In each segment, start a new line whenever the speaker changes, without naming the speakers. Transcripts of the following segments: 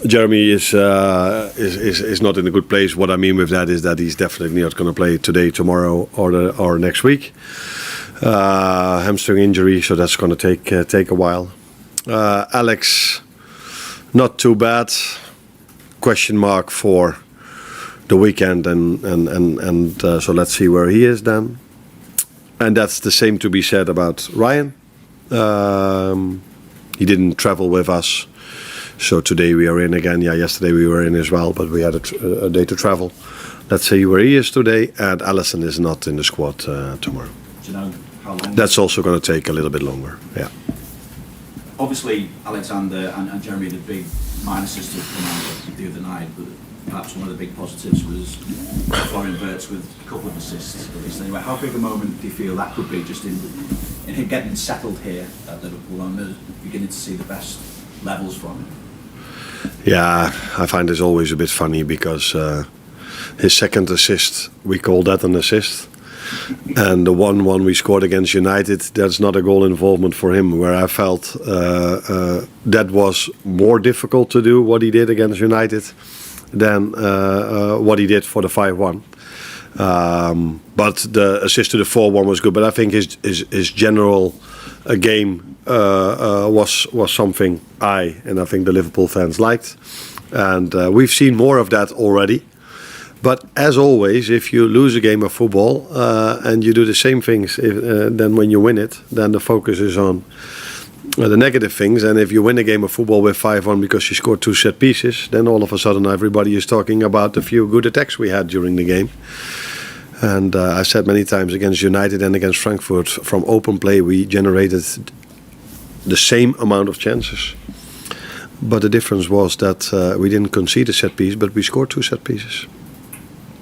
Jeremy is not in a good place. What I mean with that is that he's definitely not going to play today, tomorrow, or next week. Hamstring injury, so that's going to take a while. Alex, not too bad. Question mark for the weekend, and so let's see where he is then. And that's the same to be said about Ryan. He didn't travel with us. So today we are in again. Yeah, yesterday we were in as well, but we had a day to travel. Let's see where he is today. And Alisson is not in the squad tomorrow.
Do you know how long?
That's also going to take a little bit longer. Yeah.
Obviously, Alexander and Jeremy had big minuses to come out the other night, but perhaps one of the big positives was Florian Wirtz with a couple of assists. Anyway, how big a moment do you feel that could be just in him getting settled here at Liverpool and beginning to see the best levels from him?
Yeah, I find this always a bit funny because his second assist, we call that an assist. And the 1-1 we scored against United, that's not a goal involvement for him, where I felt that was more difficult to do, what he did against United, than what he did for the 5-1. But the assist to the 4-1 was good. But I think his general game was something I think the Liverpool fans liked. And we've seen more of that already. But as always, if you lose a game of football and you do the same things then when you win it, then the focus is on the negative things. And if you win a game of football with 5-1 because you scored 2 set pieces, then all of a sudden everybody is talking about the few good attacks we had during the game. And I said many times against United and against Frankfurt, from open play we generated the same amount of chances. But the difference was that we didn't concede a set piece, but we scored 2 set pieces.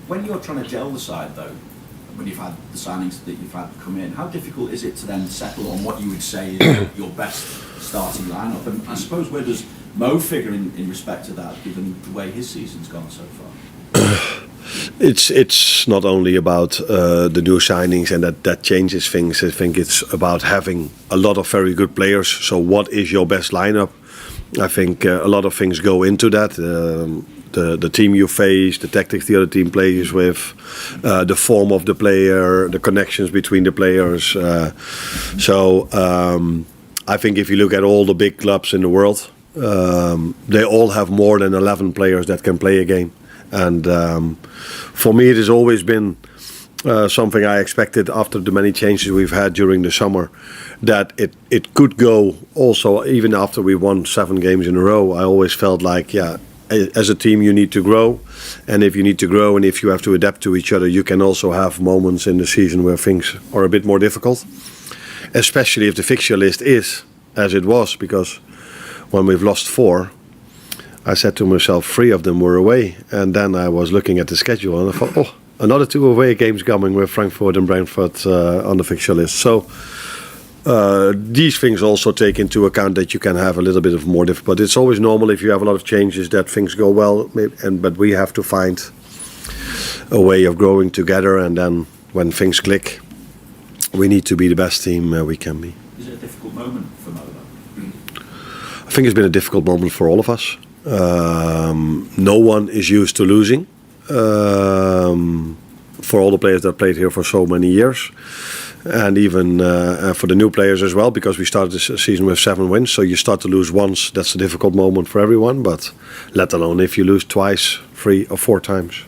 When you're trying to gel the side, though, when you've had the signings that you've had come in, how difficult is it to then settle on what you would say is your best starting lineup? And I suppose where does Mo figure in respect to that, given the way his season's gone so far?
It's not only about the new signings and that changes things. I think it's about having a lot of very good players. So what is your best lineup? I think a lot of things go into that. The team you face, the tactics the other team plays with, the form of the player, the connections between the players. I think if you look at all the big clubs in the world, they all have more than 11 players that can play a game. And for me, it has always been something I expected after the many changes we've had during the summer, that it could go also even after we won 7 games in a row. I always felt like, yeah, as a team you need to grow, and if you need to grow and if you have to adapt to each other, you can also have moments in the season where things are a bit more difficult, especially if the fixture list is as it was, because when we've lost 4, I said to myself 3 of them were away, and then I was looking at the schedule and I thought, another 2 away games coming with Frankfurt and Brentford on the fixture list. So these things also take into account that you can have a little bit of more difficult. But it's always normal if you have a lot of changes that things go well, but we have to find a way of growing together, and then when things click, we need to be the best team we can be.
Is it a difficult moment for Mo?
I think it's been a difficult moment for all of us. No one is used to losing. For all the players that played here for so many years, and even for the new players as well, because we started this season with 7 wins. So you start to lose once, that's a difficult moment for everyone, but let alone if you lose twice, 3 or 4 times.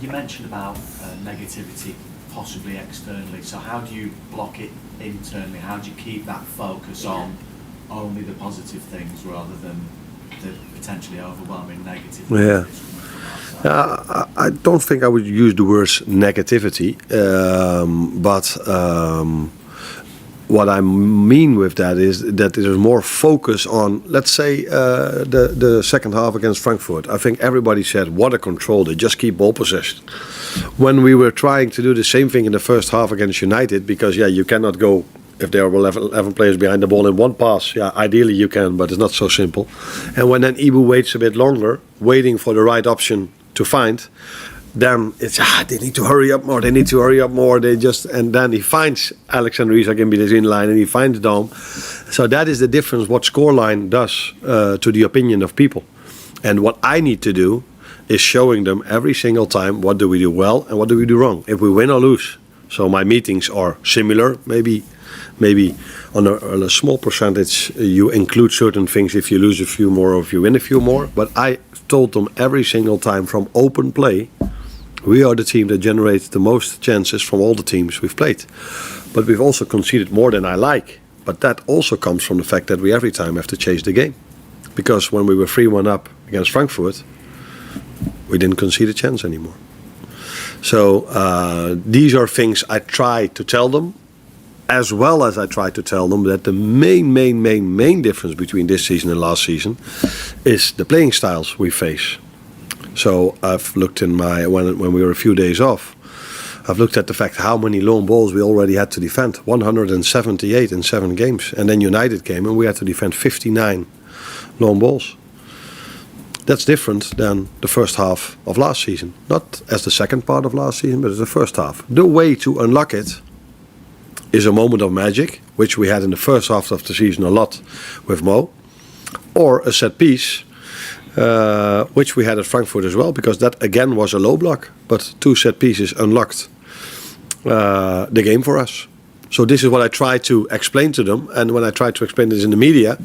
You mentioned about negativity possibly externally, so how do you block it internally? How do you keep that focus on only the positive things rather than the potentially overwhelming negative?
Yeah. I don't think I would use the words negativity, but what I mean with that is that there's more focus on, let's say, the second half against Frankfurt. I think everybody said, what a control, they just keep ball possession. When we were trying to do the same thing in the first half against United, because, yeah, you cannot go, if there are 11 players behind the ball in one pass, yeah, ideally you can, but it's not so simple. And when then Ibu waits a bit longer, waiting for the right option to find, then it's they need to hurry up more. They need to hurry up more. And then he finds Alexander Isak in between line, and he finds Dom. So that is the difference. What scoreline does to the opinion of people, and what I need to do is showing them every single time what do we do well and what do we do wrong. If we win or lose. So my meetings are similar. Maybe on a small percentage you include certain things if you lose a few more or if you win a few more. But I told them every single time from open play, we are the team that generates the most chances from all the teams we've played. But we've also conceded more than I like. But that also comes from the fact that we every time have to chase the game. Because when we were 3-1 up against Frankfurt, we didn't concede a chance anymore. So these are things I try to tell them, as well as I try to tell them that the main difference between this season and last season is the playing styles we face. So I've looked in when we were a few days off, I've looked at the fact how many long balls we already had to defend. 178 in 7 games. And then United came and we had to defend 59 long balls. That's different than the first half of last season. Not as the second part of last season, but as the first half. The way to unlock it is a moment of magic, which we had in the first half of the season a lot with Mo, or a set piece, which we had at Frankfurt as well, because that again was a low block, but 2 set pieces unlocked the game for us. So this is what I try to explain to them, and when I tried to explain this in the media,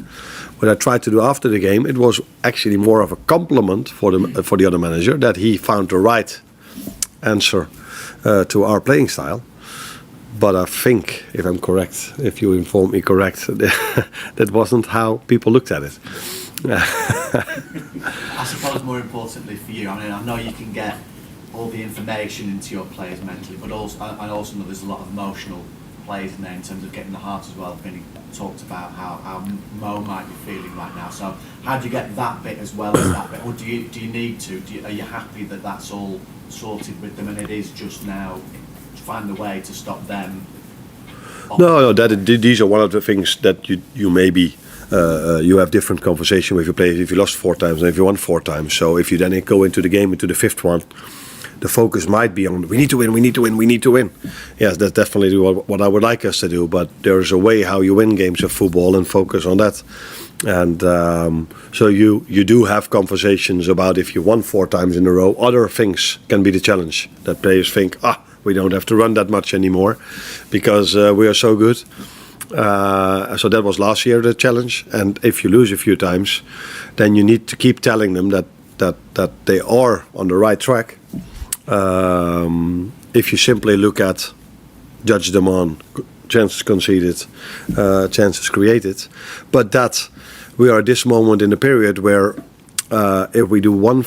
what I tried to do after the game, it was actually more of a compliment for the other manager that he found the right answer to our playing style. But I think, if I'm correct, if you inform me correct, that wasn't how people looked at it.
I suppose more importantly for you, I mean, I know you can get all the information into your players mentally, but I also know there's a lot of emotional plays in there in terms of getting the heart as well. Vinny talked about how Mo might be feeling right now. So how do you get that bit as well as that bit, or do you need to? Are you happy that that's all sorted with them, and it is just now find a way to stop them?
No, these are one of the things that you maybe you have different conversation with your players if you lost 4 times and if you won 4 times. So if you then go into the game, into the 5th one, the focus might be on we need to win. Yes, that's definitely what I would like us to do. But there's a way how you win games of football and focus on that. And so you do have conversations about if you won 4 times in a row, other things can be the challenge. That players think, we don't have to run that much anymore because we are so good. So that was last year the challenge. And if you lose a few times, then you need to keep telling them that they are on the right track. If you simply judge them on chances conceded, chances created, but that we are at this moment in a period where if we do one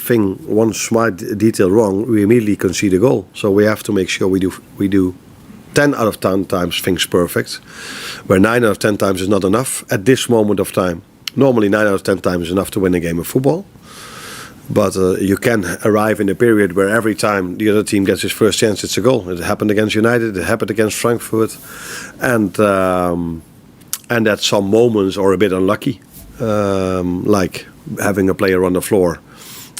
smart detail wrong, we immediately concede a goal. So we have to make sure we do 10 out of 10 times things perfect, where 9 out of 10 times is not enough at this moment of time. Normally 9 out of 10 times is enough to win a game of football. But you can arrive in a period where every time the other team gets his first chance, it's a goal. It happened against United, it happened against Frankfurt, and that some moments are a bit unlucky, like having a player on the floor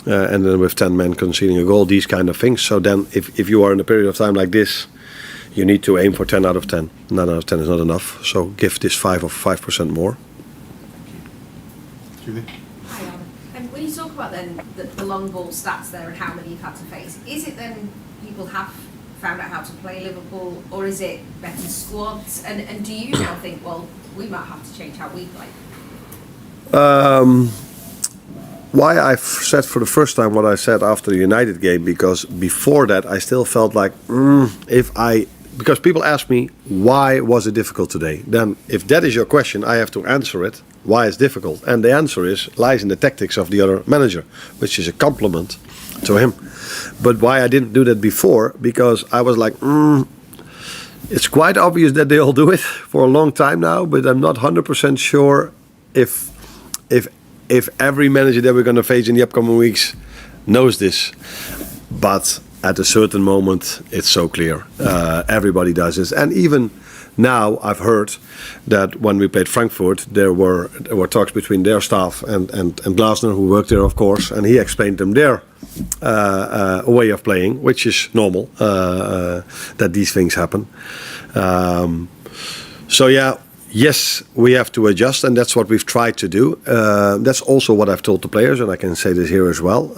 and then with 10 men conceding a goal, these kind of things. So then if you are in a period of time like this, you need to aim for 10 out of 10. 9 out of 10 is not enough, so give this 5% more.
Julie?
And when you talk about then the long ball stats there and how many you've had to face, is it then people have found out how to play Liverpool, or is it better squads? And do you now think, well, we might have to change how we play?
Why I've said for the first time what I said after the United game, because before that I still felt like because people ask me why was it difficult today, then if that is your question I have to answer it, why it's difficult, and the answer lies in the tactics of the other manager, which is a compliment to him. But why I didn't do that before, because I was like it's quite obvious that they all do it for a long time now, but I'm not 100% sure if every manager that we're going to face in the upcoming weeks knows this. But at a certain moment, it's so clear. Everybody does this. And even Now I've heard that when we played Frankfurt, there were talks between their staff and Glasner, who worked there, of course, and he explained them their way of playing, which is normal, that these things happen. So yeah, yes, we have to adjust, and that's what we've tried to do. That's also what I've told the players, and I can say this here as well.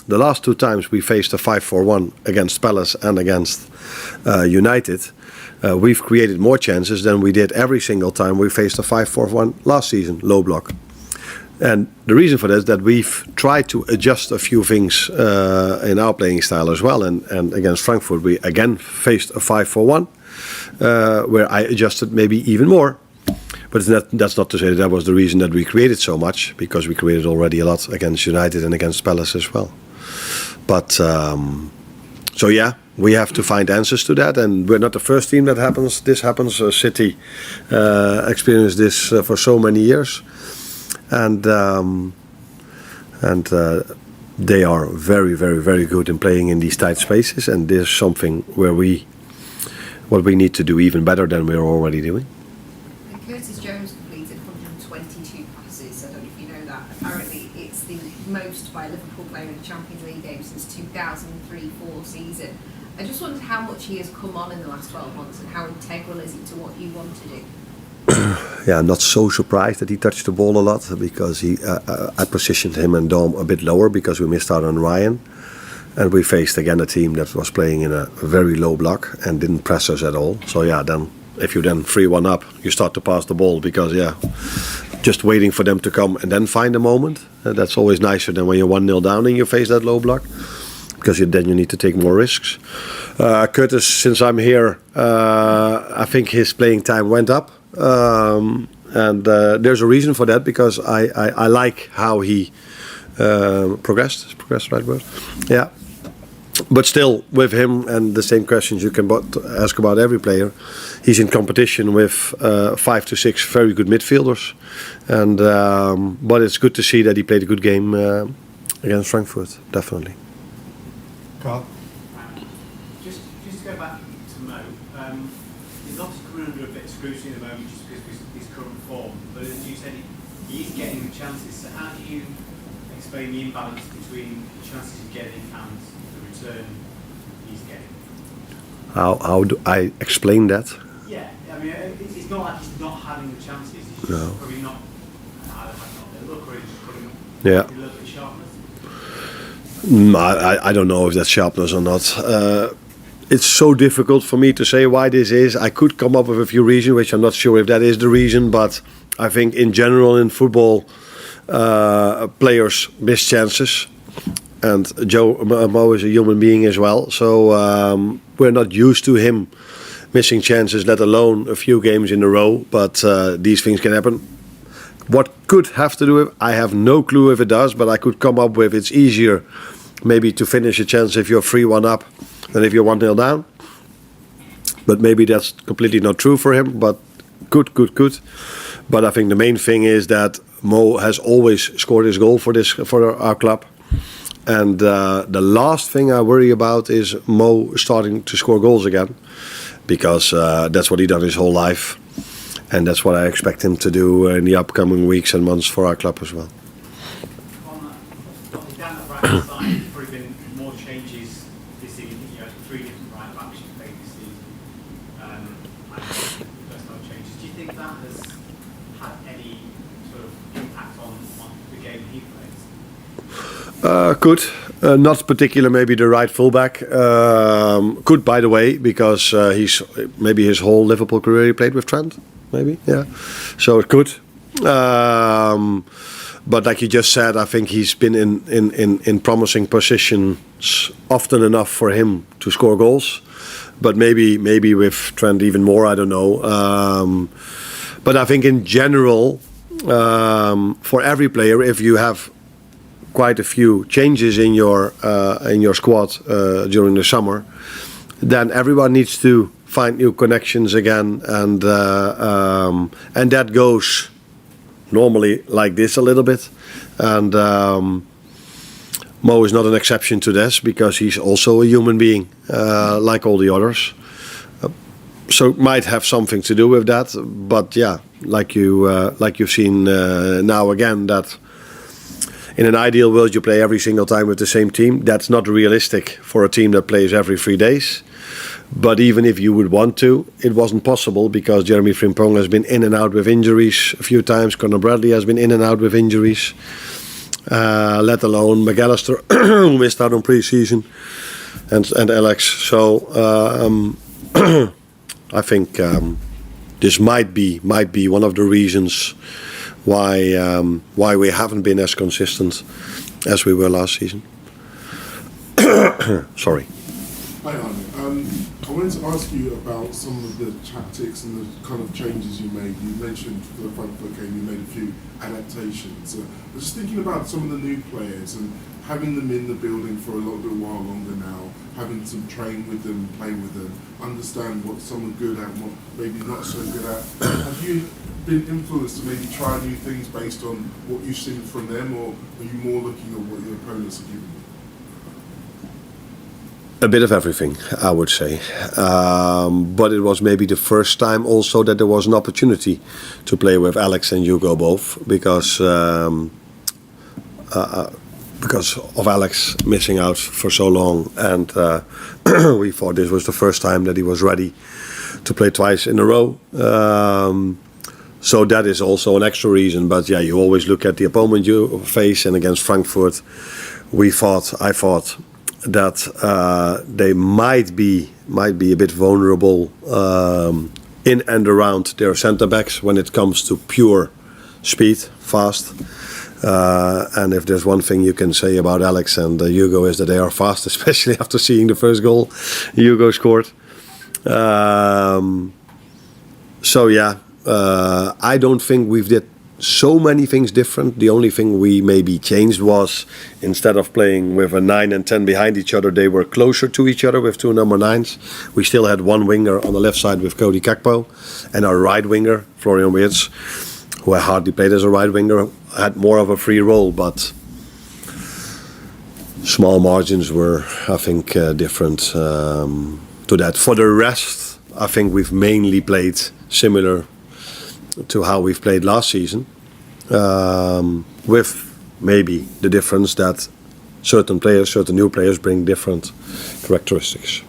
The last two times we faced a 5-4-1 against Palace and against United, we've created more chances than we did every single time we faced a 5-4-1 last season, low block. And the reason for that is that we've tried to adjust a few things in our playing style as well. And against Frankfurt, we again faced a 5-4-1, where I adjusted maybe even more. But that's not to say that was the reason that we created so much, because we created already a lot against United and against Palace as well. But so yeah, we have to find answers to that, and we're not the first team that happens. This happens. City experienced this for so many years, and they are very, very, very good in playing in these tight spaces. And there's something where what we need to do even better than we're already doing.
And Curtis Jones completed 122 passes. I don't know if you know that. Apparently, it's the most by a Liverpool player in a Champions League game since 2003-04 season. I just wondered how much he has come on in the last 12 months and how integral is it to what you want to do?
Yeah, I'm not so surprised that he touched the ball a lot, because I positioned him and Dom a bit lower because we missed out on Ryan. And we faced again a team that was playing in a very low block and didn't press us at all. So yeah, then if you then 3-1 up, you start to pass the ball because just waiting for them to come and then find a moment. That's always nicer than when you're 1-0 down and you face that low block, because then you need to take more risks. Curtis, since I'm here, I think his playing time went up. And there's a reason for that, because I like how he progressed. Is progressed the right word? Yeah. But still, with him, and the same questions you can ask about every player, he's in competition with 5 to 6 very good midfielders. And but it's good to see that he played a good game against Frankfurt, definitely.
Carl?
Just to go back to Mo, he's obviously coming under a bit of scrutiny at the moment just because of his current form. But as you said, he is getting the chances. So how do you explain the imbalance between the chances he's getting and the return he's getting?
How do I explain that?
Yeah, I mean, it's not like he's not having the chances. He's just
No.
probably not. I don't know, look, or he's just putting
Yeah.
a little bit sharpness.
I don't know if that's sharpness or not. It's so difficult for me to say why this is. I could come up with a few reasons, which I'm not sure if that is the reason, but I think in general in football, players miss chances. And Mo is a human being as well, so we're not used to him missing chances, let alone a few games in a row, but these things can happen. What could have to do with, I have no clue if it does, but I could come up with it's easier maybe to finish a chance if you're 3-1 up than if you're 1-0 down. But maybe that's completely not true for him, but good. But I think the main thing is that Mo has always scored his goal for our club. And the last thing I worry about is Mo starting to score goals again, because that's what he done his whole life. And that's what I expect him to do in the upcoming weeks and months for our club as well.
Down the right hand side, there's probably been more changes this season. You had 3 different right backs you played this season, and personnel changes. Do you think that has had any sort of impact on the game he plays?
Could. Not particular, maybe the right fullback. Could, by the way, because he's maybe his whole Liverpool career he played with Trent. Maybe, yeah. So it could. But like you just said, I think he's been in promising positions often enough for him to score goals. But maybe with Trent even more, I don't know. But I think in general, for every player, if you have quite a few changes in your squad during the summer, then everyone needs to find new connections again, and that goes normally like this a little bit. And Mo is not an exception to this, because he's also a human being like all the others. so it might have something to do with that. But yeah, like you've seen now again, that in an ideal world you play every single time with the same team. That's not realistic for a team that plays every 3 days. But even if you would want to, it wasn't possible because Jeremy Frimpong has been in and out with injuries a few times. Conor Bradley has been in and out with injuries. Let alone McAllister, who missed out on pre-season, and Alex. So I think this might be one of the reasons why we haven't been as consistent as we were last season. Sorry.
Hi, Arne. I wanted to ask you about some of the tactics and the kind of changes you made. You mentioned for the Frankfurt game you made a few adaptations. I was just thinking about some of the new players and having them in the building for a little bit while longer now, having some train with them, play with them, understand what some are good at and what maybe not so good at. Have you been influenced to maybe try new things based on what you've seen from them, or are you more looking at what your opponents are giving you?
A bit of everything, I would say. But it was maybe the first time also that there was an opportunity to play with Alex and Hugo both, because of Alex missing out for so long. And we thought this was the first time that he was ready to play twice in a row. So that is also an extra reason. But yeah, you always look at the opponent you face, and against Frankfurt, I thought that they might be a bit vulnerable in and around their centre backs when it comes to pure speed, fast. And if there's one thing you can say about Alex and Hugo is that they are fast, especially after seeing the first goal Hugo scored. So yeah, I don't think we've did so many things different. The only thing we maybe changed was, instead of playing with a 9 and 10 behind each other, they were closer to each other with 2 number 9s. We still had one winger on the left side with Cody Gakpo, and our right winger, Florian Wirtz, who I hardly played as a right winger, had more of a free role, but small margins were, I think, different to that. For the rest, I think we've mainly played similar to how we've played last season, with maybe the difference that certain new players bring different characteristics.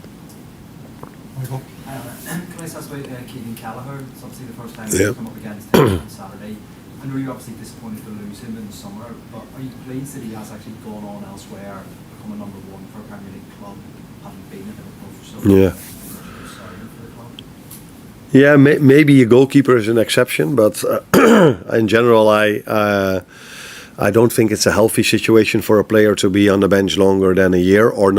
Michael?
Can I just ask about Keegan Kelleher? It's obviously the first time
Yeah.
he's come up against him on Saturday. I know you're obviously disappointed to lose him in the summer, but are you pleased that he has actually gone on elsewhere, become a number 1 for a Premier League club, having been at Liverpool for so long?
Yeah.
Sorry for the club.
Yeah, maybe a goalkeeper is an exception, but in general, I don't think it's a healthy situation for a player to be on the bench longer than a year, or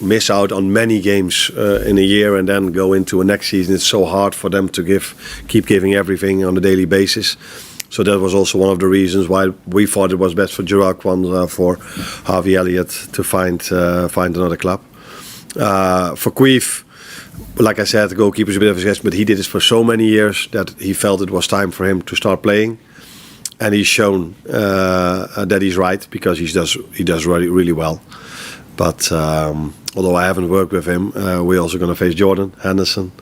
miss out on many games in a year and then go into a next season. It's so hard for them to keep giving everything on a daily basis. So that was also one of the reasons why we thought it was best for Gerard Kwan, for Harvey Elliott to find another club. For Queef, like I said, the goalkeeper is a bit of a guess, but he did this for so many years that he felt it was time for him to start playing, and he's shown that he's right, because he does really, really well. But although I haven't worked with him, we're also going to face Jordan Henderson,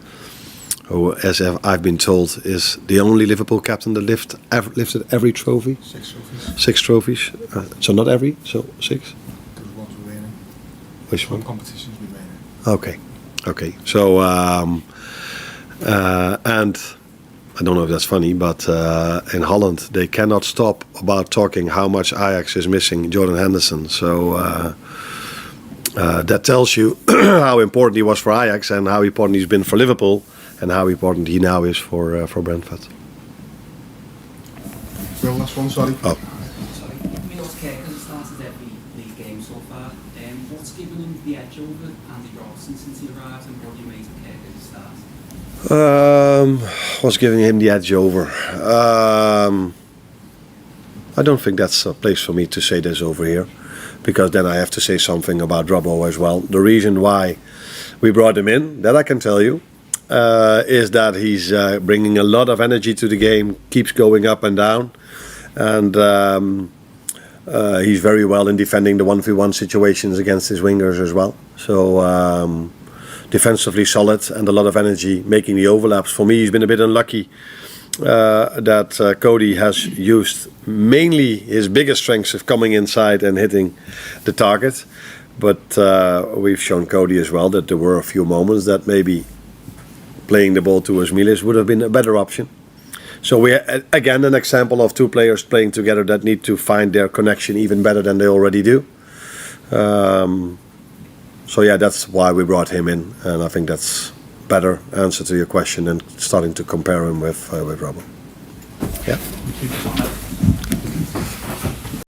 who, as I've been told, is the only Liverpool captain that lifted every trophy.
6 trophies.
6 trophies. So not every, so 6.
Because ones remaining.
Which
Some
one?
competitions remaining.
Okay. So, and I don't know if that's funny, but in Holland they cannot stop about talking how much Ajax is missing Jordan Henderson. So that tells you how important he was for Ajax and how important he's been for Liverpool and how important he now is for Brentford.
Well, last one, sorry.
Oh.
Sorry, Milos Kerr has started every league game so far. What's given him the edge over Andy Robertson since he arrived, and what do you make of Kerr at the start?
What's giving him the edge over? I don't think that's a place for me to say this over here, because then I have to say something about Robbo as well. The reason why we brought him in, that I can tell you, is that he's bringing a lot of energy to the game, keeps going up and down, and he's very well in defending the 1v1 situations against his wingers as well. So defensively solid and a lot of energy making the overlaps. For me, he's been a bit unlucky that Cody has used mainly his biggest strengths of coming inside and hitting the target. But we've shown Cody as well that there were a few moments that maybe playing the ball towards Milis would have been a better option. So we again an example of two players playing together that need to find their connection even better than they already do. So yeah, that's why we brought him in, and I think that's better answer to your question than starting to compare him with Robbo. Yeah.